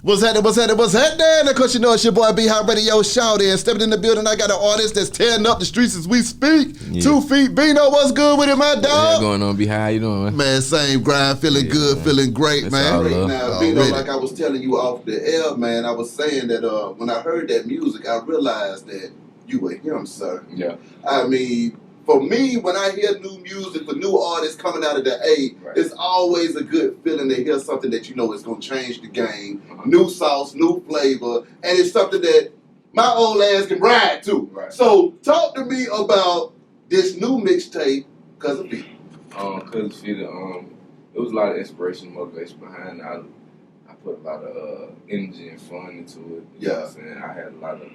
What's happening? Of course, you know it's your boy B Hot Radio Shout in. Stepping in the building, I got an artist that's tearing up the streets as we speak. Yeah. 2FeetBino, what's good with it, my dog? What's going on, B? How you doing, man? Man, same grind, feeling good, man. Feeling great, That's man. Now, Bino, like I was telling you off the air, man, I was saying that when I heard that music, I realized that you were him, sir. Yeah. I mean, for me, when I hear new music, for new artists coming out of the A, it's always a good feeling to hear something that you know is going to change the game. New sauce, new flavor, and it's something that my old ass can ride to. Right. So talk to me about this new mixtape, Cuz of Feet. Cuz of Feet, it was a lot of inspiration, motivation behind it. I put a lot of energy and fun into it. You know what I'm saying? I had a lot of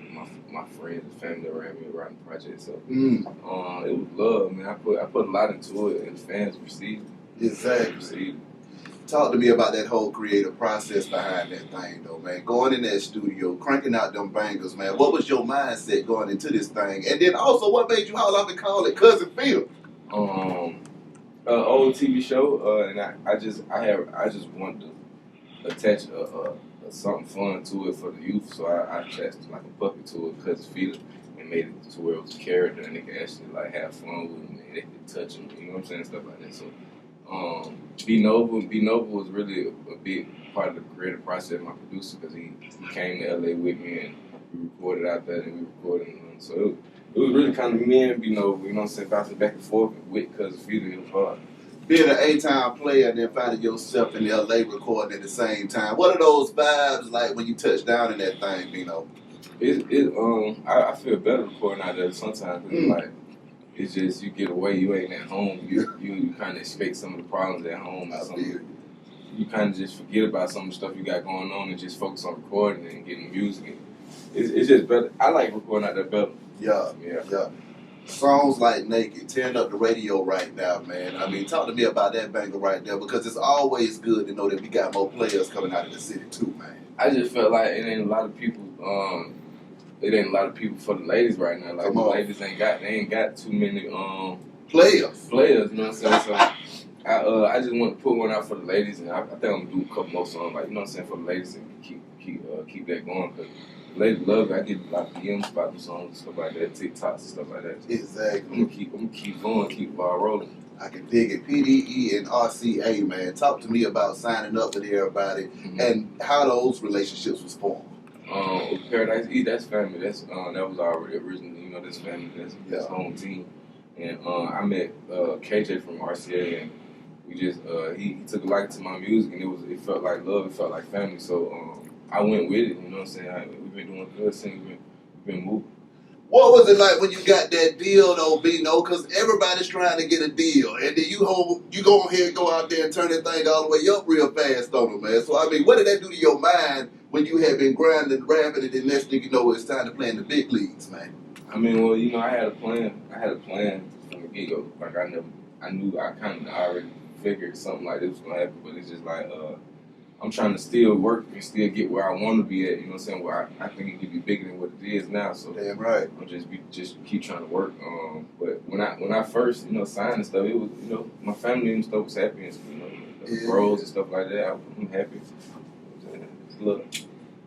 my friends and family around me around the project, so it was love, man. I put a lot into it, and the fans received it. Exactly. Talk to me about that whole creative process behind that thing, though, man. Going in that studio, cranking out them bangers, man. What was your mindset going into this thing? And then also, what made you haul off and call it Cousin Phil? Old TV show, and I just wanted to attach something fun to it for the youth, so I attached like a puppet to it, Cuz of Feet, and made it to where it was a character and they could actually like have fun with him and they could touch him, you know what I'm saying, stuff like that. So B Nova was really a big part of the creative process, my producer, because he came to LA with me and we recorded out there and we recorded, so it was really kind of me and B Nova, you know what I'm saying, bouncing back and forth with Cuz of Feet. It was hard. Being an A-time player and then finding yourself in LA recording at the same time, what are those vibes like when you touch down in that thing, Bino? I feel better recording out there sometimes. Like, it's just you get away, you ain't at home. You kind of escape some of the problems at home. You kind of just forget about some of the stuff you got going on and just focus on recording and getting music. It's just better. I like recording out there better. Yeah. Songs like Naked, tearing up the radio right now, man. I mean, talk to me about that banger right there, because it's always good to know that we got more players coming out of the city too, man. I just felt like it ain't a lot of people for the ladies right now. Like, the ladies ain't got too many players, you know what I'm saying? So I just want to put one out for the ladies, and I think I'm gonna do a couple more songs, like, you know what I'm saying, for the ladies, and keep that going, because ladies love it. I get a lot of DMs about the songs and stuff like that, TikToks and stuff like that. So exactly. I'm gonna keep going, keep the ball rolling. I can dig it. PDE and RCA, man. Talk to me about signing up with everybody and how those relationships was formed. Paradise E, that's family. That was already originally, you know, this family, that's home team. And I met KJ from RCA, and we just he took a liking to my music, and it felt like love, it felt like family. So I went with it, you know what I'm saying? We've been doing good since we've been moving. What was it like when you got that deal, though, Bino? Because everybody's trying to get a deal, and then you go ahead and go out there and turn that thing all the way up real fast on them, man. So, I mean, what did that do to your mind when you had been grinding, rapping, and then next thing you know, it's time to play in the big leagues, man? I mean, well, you know, I had a plan from the get-go. Like, I kind of already figured something like this was going to happen, but it's just like, I'm trying to still work and still get where I want to be at, you know what I'm saying, where I think it could be bigger than what it is now, so damn right. I'm just keep trying to work. But when I first, you know, signed and stuff, it was, you know, my family and stuff was happy, and, you know, the bros and stuff like that, I'm happy. Look.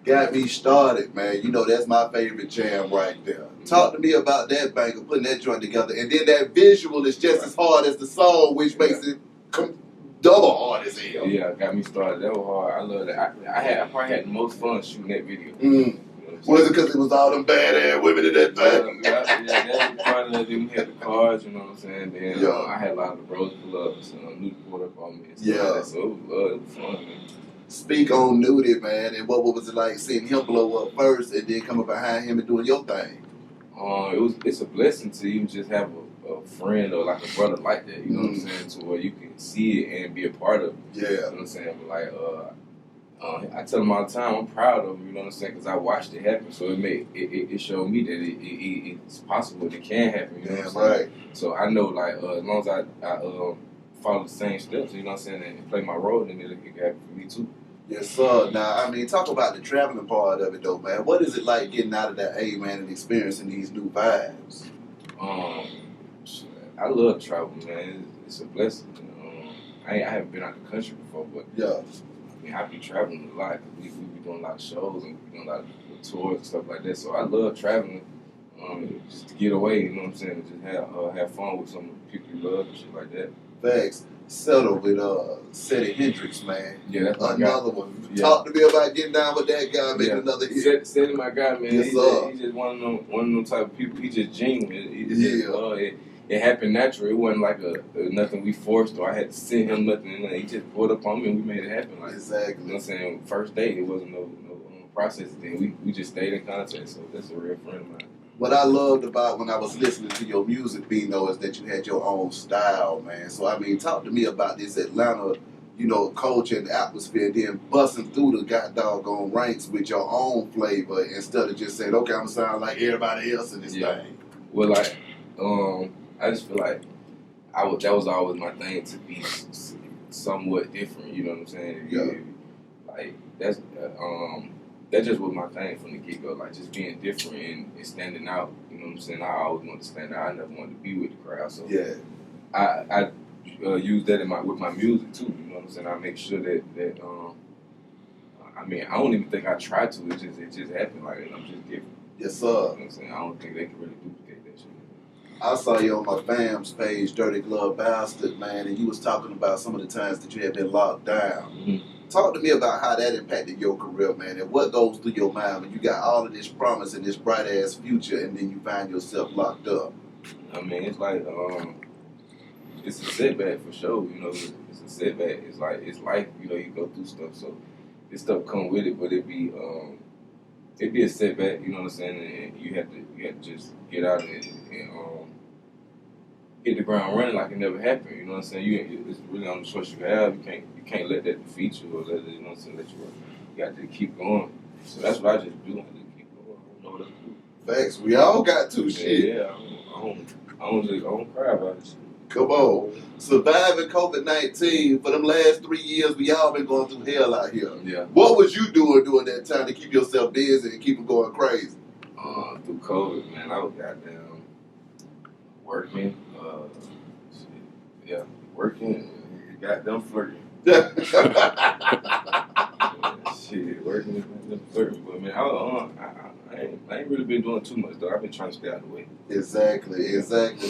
Got me started, man. You know, that's my favorite jam right there. Talk to me about that banger, putting that joint together, and then that visual is just as hard as the song, which makes it double hard as hell. Yeah, got me started. That was hard. I love that. I probably had the most fun shooting that video. Was it because it was all them badass women in that thing? That was part of it. Then we had the cars, you know what I'm saying? Then I had a lot of the bros pull up, so Nudy pulled up on me and stuff like that. So it was fun, man. Speak on Nudy, man, and what was it like seeing him blow up first and then coming behind him and doing your thing? It's a blessing to even just have a friend or like a brother like that, you know what I'm saying, to where you can see it and be a part of it. Yeah. You know what I'm saying? But like, I tell him all the time, I'm proud of him, you know what I'm saying, because I watched it happen, so it showed me that it's possible, it can happen, you know what I'm saying? Right. So I know, like, as long as I follow the same steps, you know what I'm saying, and play my role, then it can happen for me too. Yes, sir. Now, I mean, talk about the traveling part of it, though, man. What is it like getting out of that A, man, and experiencing these new vibes? I love travel, man. It's a blessing. I haven't been out the country before, but mean, I be traveling a lot. We be doing a lot of shows and we doing a lot of tours and stuff like that. So I love traveling, just to get away. You know what I'm saying? And just have fun with some people you love and shit like that. Facts. Settle with Seti Hendrix, man. Yeah, that's my another guy. one. Yeah. Talk to me about getting down with that guy, making another hit. Seti, my guy, man. Yes, He's just one of them type of people. He just genuine. It happened naturally. It wasn't like nothing we forced or I had to send him nothing. And he just pulled up on me and we made it happen. Like, exactly. You know what I'm saying? First date, it wasn't no process thing. We just stayed in contact. So that's a real friend of mine. What I loved about when I was listening to your music, Bino, is that you had your own style, man. So, I mean, talk to me about this Atlanta, culture and atmosphere, and then busting through the goddamn ranks with your own flavor instead of just saying, okay, I'm going to sound like everybody else in this thing. Well, like, I just feel like that was always my thing, to be somewhat different, you know what I'm saying? Yeah. Like, that just was my thing from the get-go, like just being different and standing out. You know what I'm saying? I always wanted to stand out. I never wanted to be with the crowd. So yeah, I use that with my music too. You know what I'm saying? I make sure that I mean, I don't even think I tried to. It just happened. Like, I'm just different. Yes, sir. You know what I'm saying? I don't think they can really duplicate that shit. I saw you on my fam's page, Dirty Glove Bastard, man, and you was talking about some of the times that you had been locked down. Mm-hmm. Talk to me about how that impacted your career, man, and what goes through your mind when you got all of this promise and this bright-ass future, and then you find yourself locked up. I mean, it's like, it's a setback for sure, it's a setback. It's life, you go through stuff, so this stuff come with it, but it be a setback, you know what I'm saying, and you have to just get out of it and hit the ground running like it never happened, you know what I'm saying? It's really on the choice you have. You can't let that defeat you or let it, you know what I'm saying, you got to keep going. So that's what I just do. I just keep going. I don't know what else to do. Facts. We all got to shit. Yeah, I don't cry about it. Come on. Surviving COVID-19 for them last 3 years, we all been going through hell out here. Yeah. What was you doing during that time to keep yourself busy and keep them going crazy? Through COVID, man, I was goddamn working. Working and goddamn flirting. Shit, working and flirting. But man, I ain't really been doing too much though. I've been trying to stay out of the way. Exactly.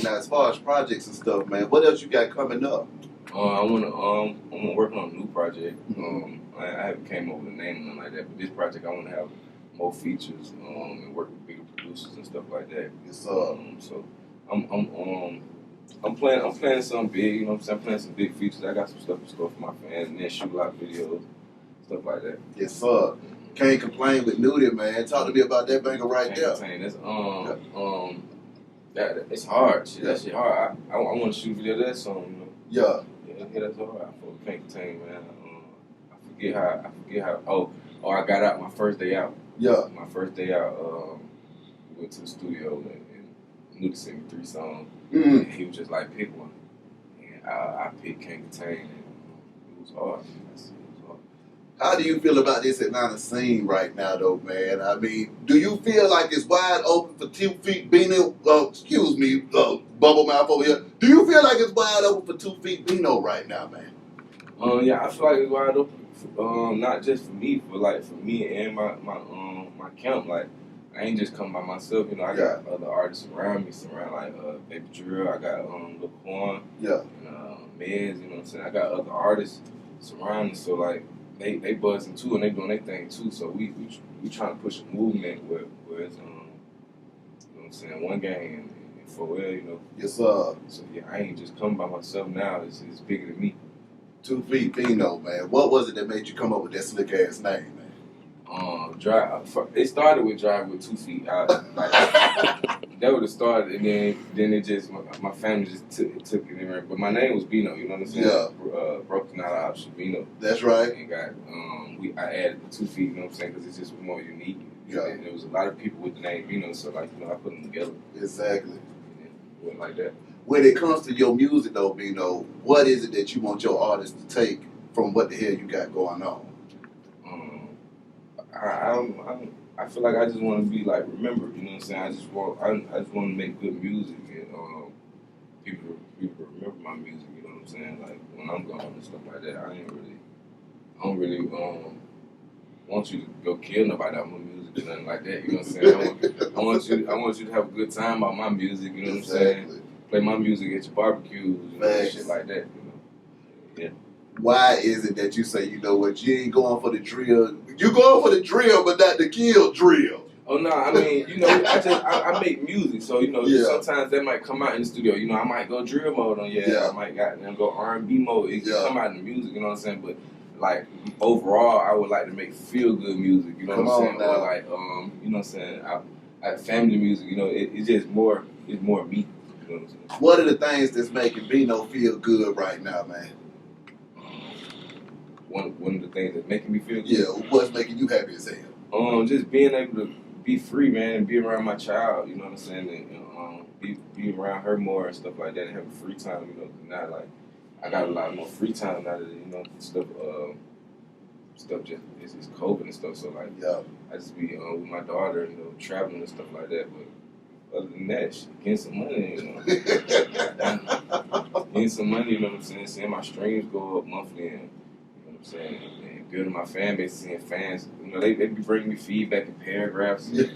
Now, as far as projects and stuff, man, what else you got coming up? I'm working on a new project. I haven't came up with a name or nothing like that, but this project I want to have more features and work with bigger producers and stuff like that. Yes, sir. So I'm planning something big, you know what I'm saying? I'm planning some big features. I got some stuff in store for my fans, and then shoot a lot of videos, stuff like that. Yes, sir. Can't complain with Nudy, man. Talk to me about that banger right there. That's it's hard. Shit, that shit hard. I want to shoot a video of that song, Yeah. Yeah, that's hard. I can't contain, man. I forget how. Oh, I got out my first day out. Yeah. My first day out. We went to the studio and Nudy sent me 3 songs. Mm-hmm. And he was just like, pick one. And I picked Can't Contain, and it was hard. How do you feel about this Atlanta scene right now, though, man? I mean, do you feel like it's wide open for 2FeetBino? Bubble mouth over here. Do you feel like it's wide open for 2FeetBino right now, man? Yeah, I feel like it's wide open. Not just for me, but for me and my camp. Like, I ain't just come by myself. I got other artists around me. Like Baby Drill. I got Lil Quan. Yeah. And Mez. You know what I'm saying? I got other artists surrounding. So like. They buzzing too, and they doing their thing too. So we trying to push a movement where it's you know what I'm saying, one gang and for real, Yes, sir. So yeah, I ain't just coming by myself now. It's bigger than me. 2FeetBino, man. What was it that made you come up with that slick ass name, man? It started with Drive with 2 Feet. That would have started, and then it just my family just took it in. But my name was Bino, you know what I'm saying? Yeah. Broken out of option, Bino. That's right. And got I added the 2 feet, you know what I'm saying? Because it's just more unique. Yeah. And there was a lot of people with the name Bino, so I put them together. Exactly. And it went like that. When it comes to your music, though, Bino, what is it that you want your artists to take from what the hell you got going on? I feel like I just want to be remembered. You know what I'm saying? I just want to make good music, and people remember my music. You know what I'm saying? Like when I'm gone and stuff like that. I ain't really I don't really want you to go kill nobody out my music or nothing like that. You know what I'm saying? I want you to have a good time about my music. You know what I'm saying? Play my music at your barbecues and shit like that. You know? Yeah. Why is it that you say, you know what, you ain't going for the drill? You going for the drill, but not the kill drill. Oh no, I mean, you know, I make music, so you know, sometimes that might come out in the studio. You know, I might go drill mode on I might go R&B mode. It can come out in the music, you know what I'm saying? But like overall, I would like to make feel good music. You know what I'm saying? Or like, you know what I'm saying? I family music. You know, it's just more. It's more me. You know what I'm saying? What are the things that's making Bino feel good right now, man? One of the things that's making me feel good. Yeah, what's making you happy as hell? Just being able to be free, man, and be around my child, you know what I'm saying, and be around her more and stuff like that, and have free time, you know. Now, like, I got a lot more free time now that, you know, stuff just it's COVID and stuff. So like, I just be with my daughter, you know, traveling and stuff like that. But other than that, getting some money, you know, getting some money, you know what I'm saying, seeing my streams go up monthly, and you know what I'm saying. Building my fan base, seeing fans, you know, they be bringing me feedback in paragraphs, and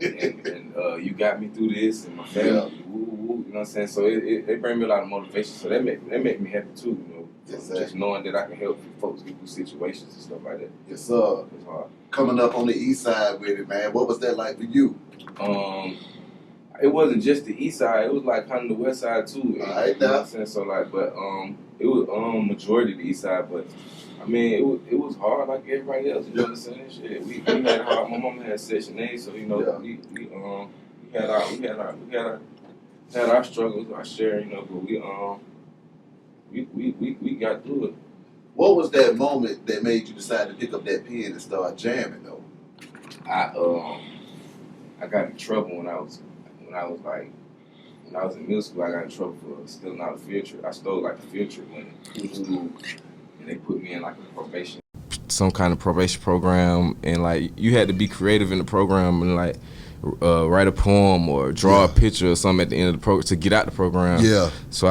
you got me through this, and my family, woo, you know what I'm saying. So they bring me a lot of motivation. So that make me happy too, you know. Just knowing that I can help folks get through situations and stuff like that. Yes, sir. It's hard. Coming up on the east side with it, man. What was that like for you? It wasn't just the east side. It was like kind of the west side too. You know what I'm saying? So like, but it was majority the east side, but. I mean, it was hard like everybody else. You know what I'm saying? Shit, we had hard. My mama had Section 8, so you know we had our struggles, our share. You know, but we got through it. What was that moment that made you decide to pick up that pen and start jamming though? I got in trouble when I was in middle school. I got in trouble for stealing out a field trip. I stole like a field trip money from school. They put me in like a some kind of probation program, and like you had to be creative in the program and like write a poem or draw a picture or something at the end of the program to get out the program. Yeah. So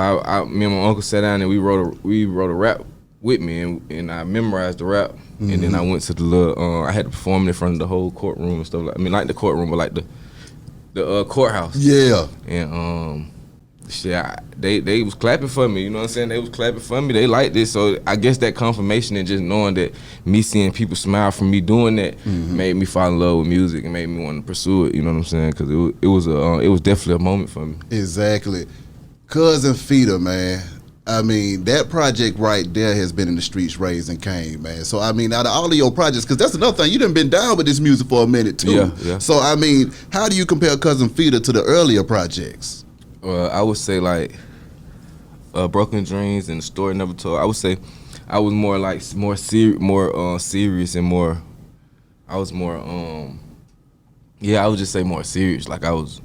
me and my uncle sat down and we wrote a rap with me, and I memorized the rap, and then I went to the little I had to perform it in front of the whole courtroom and stuff. Like, I mean, like the courtroom, but like the courthouse. Yeah. And shit, they was clapping for me, you know what I'm saying? They was clapping for me. They liked it, so I guess that confirmation and just knowing that me seeing people smile from me doing that made me fall in love with music and made me want to pursue it. You know what I'm saying? Because it was definitely a moment for me. Exactly, Cousin Feeder, man. I mean, that project right there has been in the streets raising Cain, man. So, I mean, out of all of your projects, because that's another thing, you done been down with this music for a minute, too. Yeah. So, I mean, how do you compare Cousin Feeder to the earlier projects? I would say like Broken Dreams and The Story Never Told. I would say I was more like serious and more. I was more I would just say more serious. Like I wasn't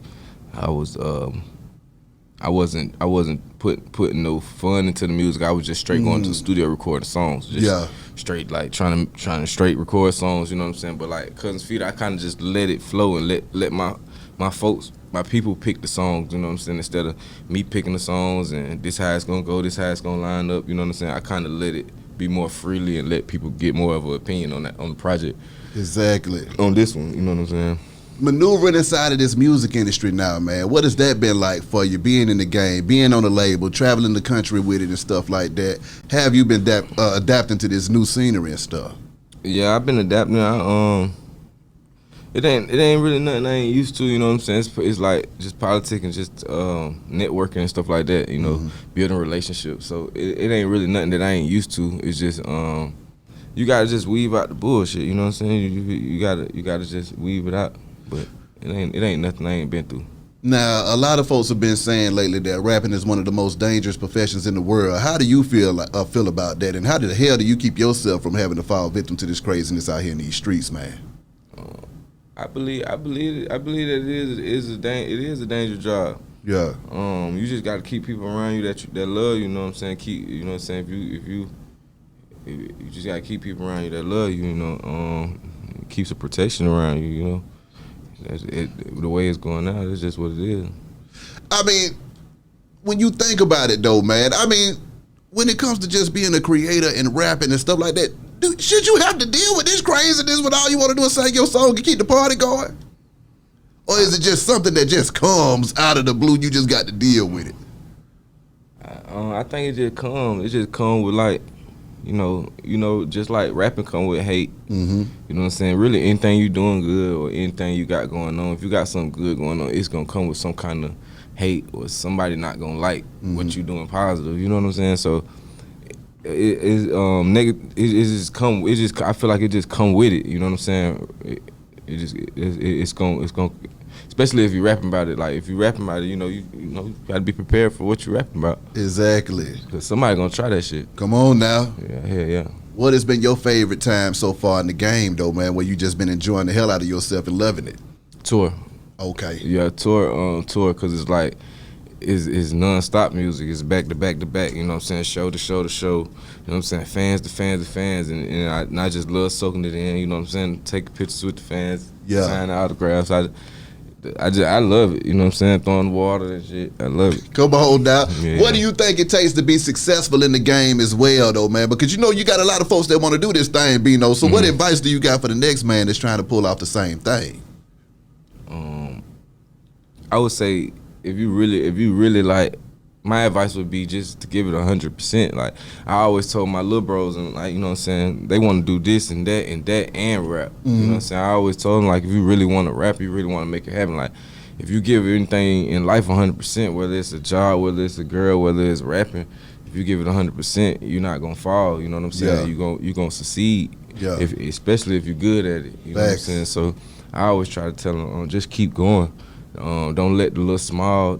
putting no fun into the music. I was just straight going to the studio recording songs. Just straight like trying to straight record songs. You know what I'm saying? But like Cousin Feeder, I kind of just let it flow and let my folks. My people pick the songs, you know what I'm saying, instead of me picking the songs and this how it's gonna go, this how it's gonna line up, you know what I'm saying. I kind of let it be more freely and let people get more of an opinion on the project. Exactly. On this one, you know what I'm saying. Maneuvering inside of this music industry now, man, what has that been like for you, being in the game, being on the label, traveling the country with it and stuff like that? Have you been adapting to this new scenery and stuff? Yeah, I've been adapting. It ain't really nothing I ain't used to, you know what I'm saying? It's like just politics and just networking and stuff like that, you know, building relationships. So it ain't really nothing that I ain't used to. It's just you gotta just weave out the bullshit, you know what I'm saying? You gotta just weave it out. But it ain't nothing I ain't been through. Now, a lot of folks have been saying lately that rapping is one of the most dangerous professions in the world. How do you feel about that, and how the hell do you keep yourself from having to fall victim to this craziness out here in these streets, man? I believe that it is a dangerous job. Yeah. You just got to keep people around you that love you. You know what I'm saying? You know what I'm saying? If you just got to keep people around you that love you. You know, keeps a protection around you. You know, the way it's going now, it's just what it is. I mean, when you think about it, though, man. I mean, when it comes to just being a creator and rapping and stuff like that, dude, should you have to deal with this craziness when all you want to do is sing your song and keep the party going? Or is it just something that just comes out of the blue, you just got to deal with it? I think it just comes with like, you know, just like rapping come with hate. Mm-hmm. You know what I'm saying? Really, anything you doing good or anything you got going on, if you got something good going on, it's gonna come with some kind of hate or somebody not gonna like what you doing positive. You know what I'm saying? So it's negative. It just I feel like it just come with it. You know what I'm saying? It's gonna. Especially if you're rapping about it. Like, if you're rapping about it, you know, you gotta be prepared for what you're rapping about. Exactly. Because somebody gonna try that shit. Come on now. Yeah. What has been your favorite time so far in the game, though, man, where you just been enjoying the hell out of yourself and loving it? Tour. Okay. Yeah, tour, because it's like, it's non-stop music. It's back to back to back, you know what I'm saying? Show to show to show. You know what I'm saying? Fans to fans to fans. And I just love soaking it in, you know what I'm saying? Take pictures with the fans. Yeah. Sign autographs. I love it, you know what I'm saying? Throwing water and shit. I love it. Come on now. Yeah. What do you think it takes to be successful in the game as well, though, man? Because you know you got a lot of folks that want to do this thing, Bino. So what advice do you got for the next man that's trying to pull off the same thing? I would say if you really like, my advice would be just to give it 100%. Like, I always told my little bros, and like, you know what I'm saying, they want to do this and that and rap. You know what I'm saying? I always told them, like, if you really want to rap, you really want to make it happen. Like, if you give anything in life 100%, whether it's a job, whether it's a girl, whether it's rapping, if you give it 100%, you're not gonna fall. You know what I'm saying? Yeah. You gonna succeed. Yeah. Especially if you're good at it. You know what I'm saying? So I always try to tell them, just keep going. Don't let the little small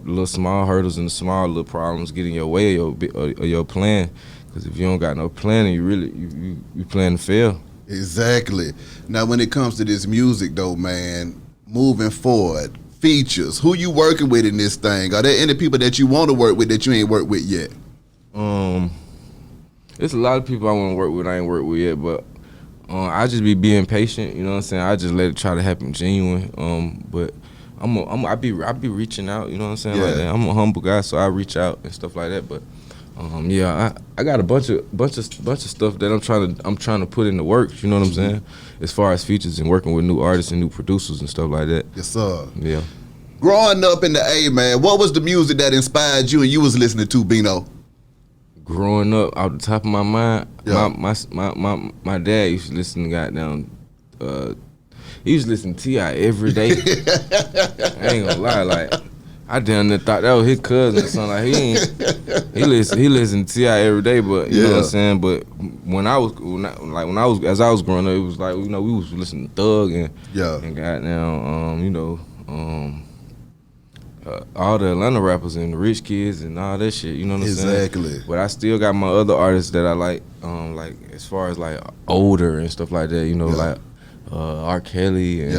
hurdles and the small little problems get in your way of your plan. Because if you don't got no plan, you plan to fail. Exactly. Now, when it comes to this music, though, man, moving forward, features, who you working with in this thing? Are there any people that you want to work with that you ain't worked with yet? There's a lot of people I want to work with I ain't worked with yet, but I just be being patient. You know what I'm saying? I just let it try to happen genuine. But I be reaching out. You know what I'm saying? Yeah. Like that. I'm a humble guy, so I reach out and stuff like that. But I got a bunch of stuff that I'm trying to put in the works. You know what I'm saying? As far as features and working with new artists and new producers and stuff like that. Yes, sir. Yeah. Growing up in the A, man, what was the music that inspired you and you was listening to, Bino? Growing up, out the top of my mind, Yeah. my dad used to listen to goddamn. He used to listen to T.I. every day. I ain't gonna lie, like, I damn near thought that was his cousin or something. Like, he listened to T.I. every day, but you know what I'm saying. But as I was growing up, it was like, you know, we was listening to Thug and goddamn all the Atlanta rappers and the rich kids and all that shit. You know what I'm saying? Exactly. But I still got my other artists that I like as far as like older and stuff like that. You know, like R. Kelly and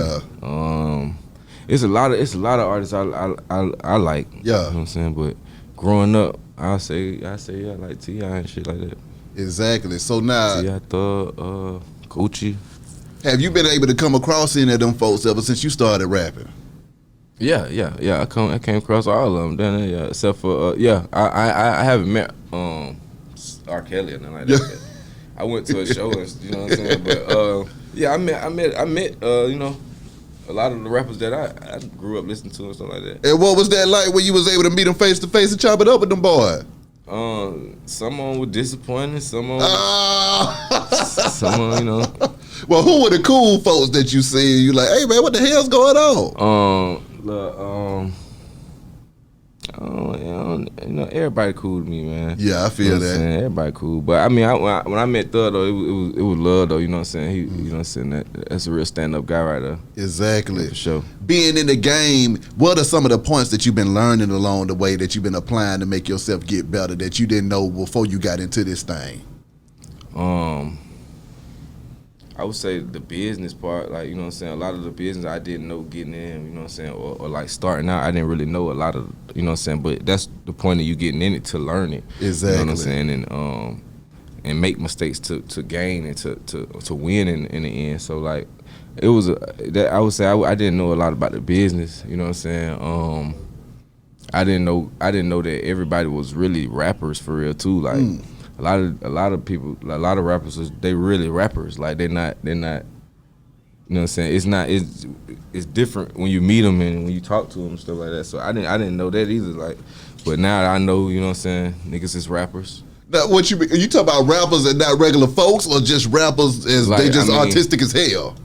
it's a lot of artists I like. Yeah. You know what I'm saying? But growing up, I say I like T.I. and shit like that. Exactly. So now, T.I. Thug, Gucci. have you been able to come across any of them folks ever since you started rapping? Yeah. I came across all of them down there, yeah, except for I haven't met R. Kelly or nothing like that. I went to a show, and, you know what I'm saying? But I met you know, a lot of the rappers that I grew up listening to and stuff like that. And what was that like when you was able to meet them face to face and chop it up with them boys? Some of them were disappointing, some of them, you know. Well, who were the cool folks that you see? You like, hey man, what the hell's going on? You know, everybody cool to me, man. Yeah, I feel that. Everybody cool, but I mean, when I met Thug though, it was love though. You know what I'm saying? You know what I'm saying? That's a real stand up guy right there. Exactly. Yeah, for sure. Being in the game, what are some of the points that you've been learning along the way that you've been applying to make yourself get better that you didn't know before you got into this thing? I would say the business part, like, you know what I'm saying, a lot of the business I didn't know getting in, you know what I'm saying, or like starting out, I didn't really know a lot of, you know what I'm saying, but that's the point of you getting in it, to learn it. Exactly. You know what I'm saying, and make mistakes to gain and to win in the end. So like, it was I would say I didn't know a lot about the business, you know what I'm saying. I didn't know that everybody was really rappers for real too. Like a lot of people, a lot of rappers, they really rappers. Like they're not. You know what I'm saying? It's different when you meet them and when you talk to them and stuff like that. So I didn't know that either. Like, but now I know. You know what I'm saying? Niggas is rappers. Now, what you talk about rappers and not regular folks, or just rappers as Like, they just artistic as hell?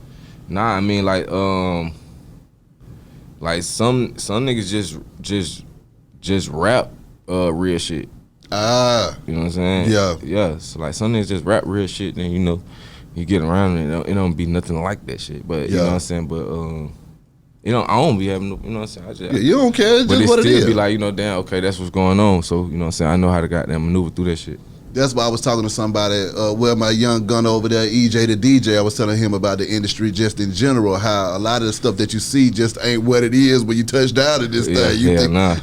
Nah, I mean like some niggas just rap real shit. You know what I'm saying? Yeah. Yeah. So like some niggas just rap real shit, then you know, you get around and it don't be nothing like that shit. But you know what I'm saying? But you know, I don't be having no, you know what I'm saying? You don't care, but just it what it still is. be like, you know, damn, okay, that's what's going on. So, you know what I'm saying? I know how to goddamn maneuver through that shit. That's why I was talking to somebody, my young gun over there, EJ the DJ, I was telling him about the industry just in general, how a lot of the stuff that you see just ain't what it is when you touch down in this thing.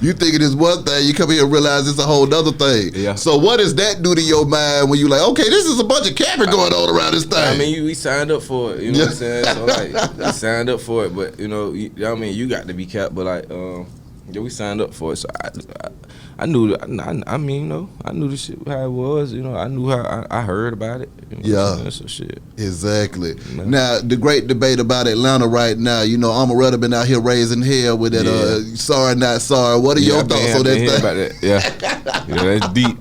You think it is one thing, you come here and realize it's a whole other thing. Yeah. So what does that do to your mind when you like, okay, this is a bunch of capping going on around this thing? I mean, we signed up for it, you know what I'm saying? So like, we signed up for it, but you know, I mean, you got to be capped, but like, yeah, we signed up for it, so I knew. I mean, you know, I knew the shit how it was. You know, I knew how I heard about it. You know, yeah, so shit. Exactly. Now, the great debate about Atlanta right now. You know, Amaretta been out here raising hell with that. Sorry, not sorry. What are your thoughts on that thing? About that. Yeah, that's deep.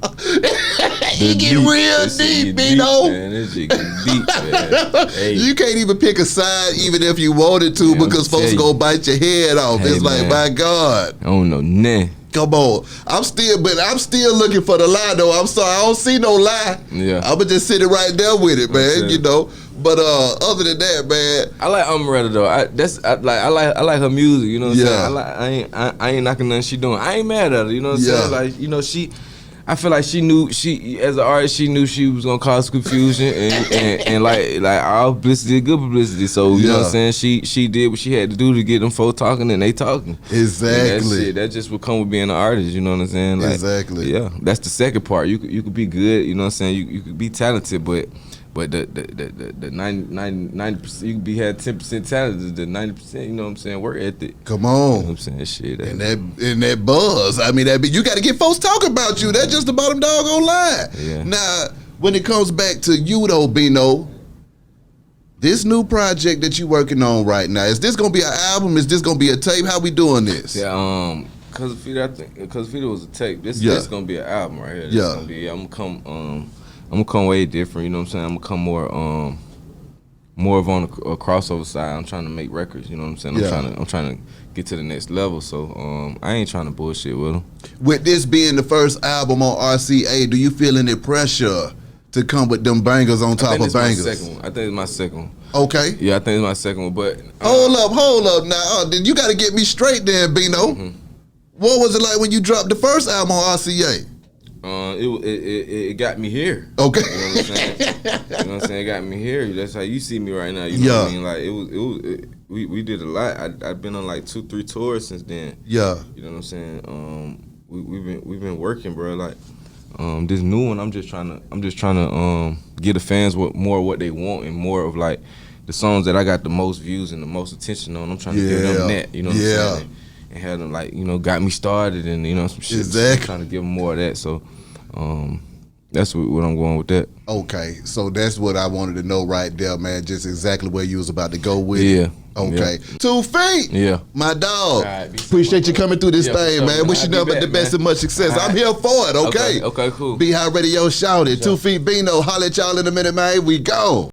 You get real deep, Bino. Man, this shit get deep, man. Hey. You can't even pick a side, even if you wanted to, because folks gonna bite your head off. Hey, it's like, my God. I don't know nothing. Come on, I'm still looking for the lie though. I'm sorry, I don't see no lie. Yeah, I'ma just sit it right there with it, man. You know. But other than that, man, I like Amaretta though. I like her music. You know what I'm saying? I ain't knocking nothing she doing. I ain't mad at her. You know what I'm saying? Like, you know, I feel like she knew, as an artist, she knew she was gonna cause confusion and like all publicity, good publicity. So you know what I'm saying? She did what she had to do to get them folks talking, and they talking. Exactly. That just would come with being an artist. You know what I'm saying? Like, exactly. Yeah, that's the second part. You could be good. You know what I'm saying? You could be talented, but the 90%, you could had 10% talent, the 90%, you know what I'm saying, work ethic. Come on. You know what I'm saying? Shit. And that buzz. I mean, you got to get folks talking about you. That's just the bottom doggone line. Yeah. Now, when it comes back to you though, Bino, this new project that you working on right now, is this gonna be an album? Is this gonna be a tape? How we doing this? Yeah, Cause of Feet was a tape. This is gonna be an album right here. This gonna be, I'm gonna come way different, you know what I'm saying? I'm gonna come more of on a crossover side. I'm trying to make records, you know what I'm saying? I'm trying to get to the next level. So I ain't trying to bullshit with them. With this being the first album on RCA, do you feel any pressure to come with them bangers on top of bangers? I think it's my second one. Okay. Yeah, I think it's my second one. But hold up now. Then you got to get me straight, then, Bino. Mm-hmm. What was it like when you dropped the first album on RCA? It got me here. Okay. You know what I'm saying? You know what I'm saying? It got me here. That's how you see me right now. You know what I mean? Like we did a lot. I've been on like 2-3 tours since then. Yeah. You know what I'm saying? We've been working, bro. Like this new one, I'm just trying to give the fans more of what they want and more of like the songs that I got the most views and the most attention on. I'm trying to give them that. You know what I'm saying? And have them like, you know, got me started and, you know, some shit. Exactly. I'm trying to give them more of that. So that's what I'm going with that. Okay, so that's what I wanted to know right there, man. Just exactly where you was about to go with it. Yeah. Okay. 2 Feet. Yeah. My dog. Appreciate you coming through this thing, man. Wish you nothing but the best and much success. I'm here for it, okay? Okay, cool. Be High Radio shouted. 2FeetBino. Holla at y'all in a minute, man. We go.